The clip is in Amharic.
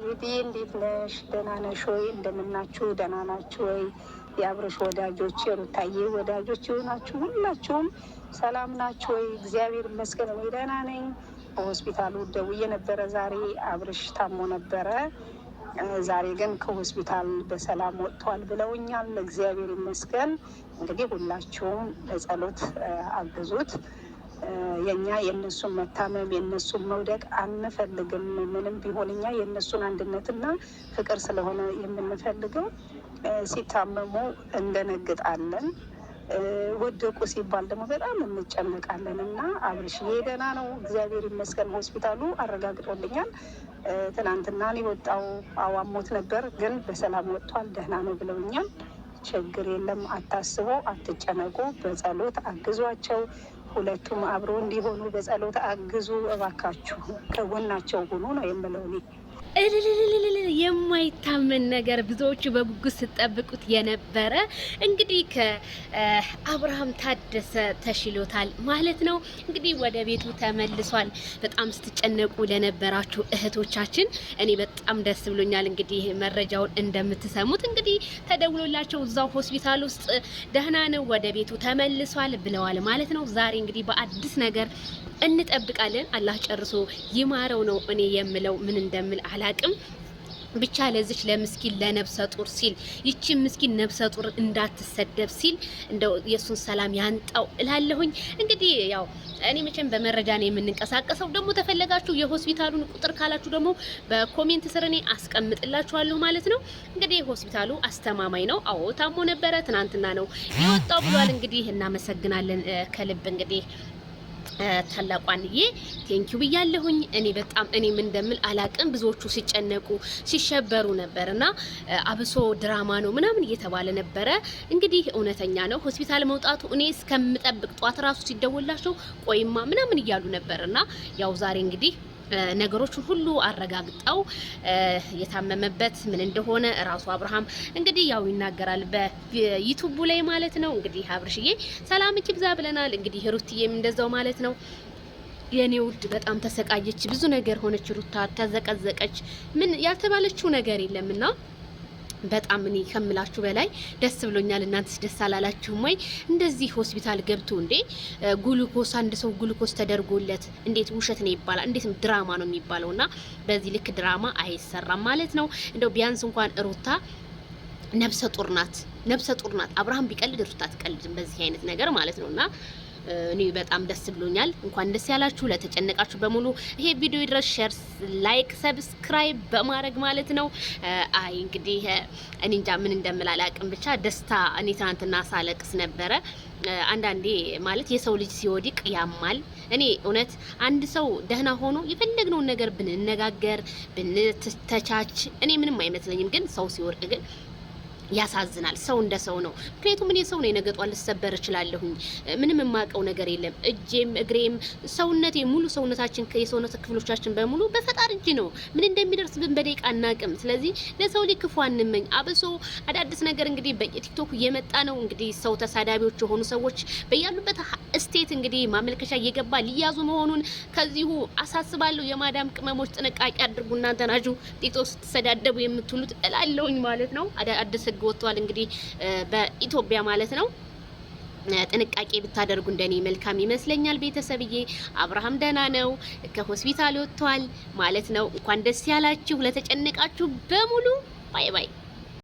ሩቲ እንዴት ነሽ? ደህና ነሽ ወይ? እንደምናችሁ ደህና ናችሁ ወይ? የአብረሽ ወዳጆች የሩታዬ ወዳጆች የሆናችሁ ሁላችሁም ሰላም ናችሁ ወይ? እግዚአብሔር ይመስገን እኔ ደህና ነኝ። በሆስፒታሉ ደውዬ ነበረ። ዛሬ አብረሽ ታሞ ነበረ። ዛሬ ግን ከሆስፒታል በሰላም ወጥቷል ብለውኛል። እግዚአብሔር ይመስገን። እንግዲህ ሁላችሁም በጸሎት አግዙት። የኛ የእነሱን መታመም የእነሱን መውደቅ አንፈልግም። ምንም ቢሆን እኛ የእነሱን አንድነትና ፍቅር ስለሆነ የምንፈልገው። ሲታመሙ እንደነግጣለን፣ ወደቁ ሲባል ደግሞ በጣም እንጨነቃለን። እና አብርሽዬ ደህና ነው እግዚአብሔር ይመስገን። ሆስፒታሉ አረጋግጦልኛል። ትናንትና ነው የወጣው። አዋሞት ነበር ግን በሰላም ወጥቷል፣ ደህና ነው ብለውኛል። ችግር የለም፣ አታስቡ፣ አትጨነቁ። በጸሎት አግዟቸው። ሁለቱም አብሮ እንዲሆኑ በጸሎት አግዙ እባካችሁ፣ ከጎናቸው ሁኑ ነው የምለው እኔ። የማይታመን ነገር ብዙዎቹ በጉጉት ስጠብቁት የነበረ እንግዲህ ከአብርሃም ታደሰ ተሽሎታል ማለት ነው። እንግዲህ ወደ ቤቱ ተመልሷል። በጣም ስትጨነቁ ለነበራችሁ እህቶቻችን እኔ በጣም ደስ ብሎኛል። እንግዲህ መረጃውን እንደምትሰሙት እንግዲህ ተደውሎላቸው እዛው ሆስፒታል ውስጥ ደህና ነው ወደ ቤቱ ተመልሷል ብለዋል ማለት ነው። ዛሬ እንግዲህ በአዲስ ነገር እንጠብቃለን። አላህ ጨርሶ ይማረው ነው እኔ የምለው። ምን እንደምል አላቅም። ብቻ ለዚች ለምስኪን ለነብሰ ጡር ሲል ይቺ ምስኪን ነብሰ ጡር እንዳትሰደብ ሲል እንደው የሱን ሰላም ያንጣው እላለሁኝ። እንግዲህ ያው እኔ መቼም በመረጃ ነው የምንንቀሳቀሰው። ደግሞ ተፈለጋችሁ የሆስፒታሉን ቁጥር ካላችሁ ደግሞ በኮሜንት ስር እኔ አስቀምጥላችኋለሁ ማለት ነው። እንግዲህ ሆስፒታሉ አስተማማኝ ነው። አዎ ታሞ ነበረ፣ ትናንትና ነው የወጣው ብሏል። እንግዲህ እናመሰግናለን ከልብ እንግዲህ ታላቋንዬ ቴንኪው ብያለሁኝ። እኔ በጣም እኔ ምን እንደምል አላቅም። ብዙዎቹ ሲጨነቁ ሲሸበሩ ነበርና አብሶ ድራማ ነው ምናምን እየተባለ ነበረ። እንግዲህ እውነተኛ ነው ሆስፒታል መውጣቱ። እኔ እስከምጠብቅ ጧት ራሱ ሲደወላቸው ቆይማ ምናምን እያሉ ነበርና ያው ዛሬ እንግዲህ ነገሮችን ሁሉ አረጋግጠው የታመመበት ምን እንደሆነ ራሱ አብርሃም እንግዲህ ያው ይናገራል በዩቲዩብ ላይ ማለት ነው። እንግዲህ አብርሽዬ ሰላም ይብዛ ብለናል። እንግዲህ ሩትዬም እንደዛው ማለት ነው። የኔ ውድ በጣም ተሰቃየች፣ ብዙ ነገር ሆነች፣ ሩታ ተዘቀዘቀች። ምን ያልተባለችው ነገር የለምና በጣም እኔ ከምላችሁ በላይ ደስ ብሎኛል። እናንተስ ደስ አላላችሁም ወይ? እንደዚህ ሆስፒታል ገብቶ እንዴ ግሉኮስ አንድ ሰው ግሉኮስ ተደርጎለት እንዴት ውሸት ነው ይባላል? እንዴት ድራማ ነው የሚባለውና በዚህ ልክ ድራማ አይሰራም ማለት ነው። እንደው ቢያንስ እንኳን ሩታ ነብሰ ጡር ናት። አብርሃም ቢቀልድ ሩታ አትቀልድም በዚህ አይነት ነገር ማለት ነውና እኔ በጣም ደስ ብሎኛል። እንኳን ደስ ያላችሁ። ለተጨነቃችሁ በሙሉ ይሄ ቪዲዮ ድረስ ሼር፣ ላይክ፣ ሰብስክራይብ በማድረግ ማለት ነው። አይ እንግዲህ እኔ እንጃ ምን እንደምላላቅም ብቻ ደስታ። እኔ ትናንትና ሳለቅስ ነበረ። አንዳንዴ ማለት የሰው ልጅ ሲወድቅ ያማል። እኔ እውነት አንድ ሰው ደህና ሆኖ የፈለግነውን ነገር ብንነጋገር ብንተቻች እኔ ምንም አይመስለኝም። ግን ሰው ሲወድቅ ግን ያሳዝናል። ሰው እንደ ሰው ነው። ምክንያቱም እኔ ሰው ነው፣ ነገጧን ልሰበር እችላለሁኝ። ምንም የማውቀው ነገር የለም። እጄም እግሬም ሰውነቴ ሙሉ ሰውነታችን የሰውነት ክፍሎቻችን በሙሉ በፈጣሪ እጅ ነው። ምን እንደሚደርስብን በደቂቃ አናውቅም። ስለዚህ ለሰው ልጅ ክፉ አንመኝ። አብሶ አዳዲስ ነገር እንግዲህ በቲክቶክ እየመጣ ነው። እንግዲህ ሰው ተሳዳቢዎች የሆኑ ሰዎች በያሉበት ስቴት እንግዲህ ማመልከቻ እየገባ ሊያዙ መሆኑን ከዚሁ አሳስባለሁ። የማዳም ቅመሞች ጥንቃቄ አድርጉ። እናንተ ናችሁ ቲክቶክ ስትሰዳደቡ የምትሉት እላለሁኝ ማለት ነው። አዲስ ህግ ወጥቷል እንግዲህ በኢትዮጵያ ማለት ነው። ጥንቃቄ ብታደርጉ እንደኔ መልካም ይመስለኛል። ቤተሰብዬ አብርሃም ደህና ነው፣ ከሆስፒታል ወጥቷል ማለት ነው። እንኳን ደስ ያላችሁ ለተጨነቃችሁ በሙሉ። ባይ ባይ።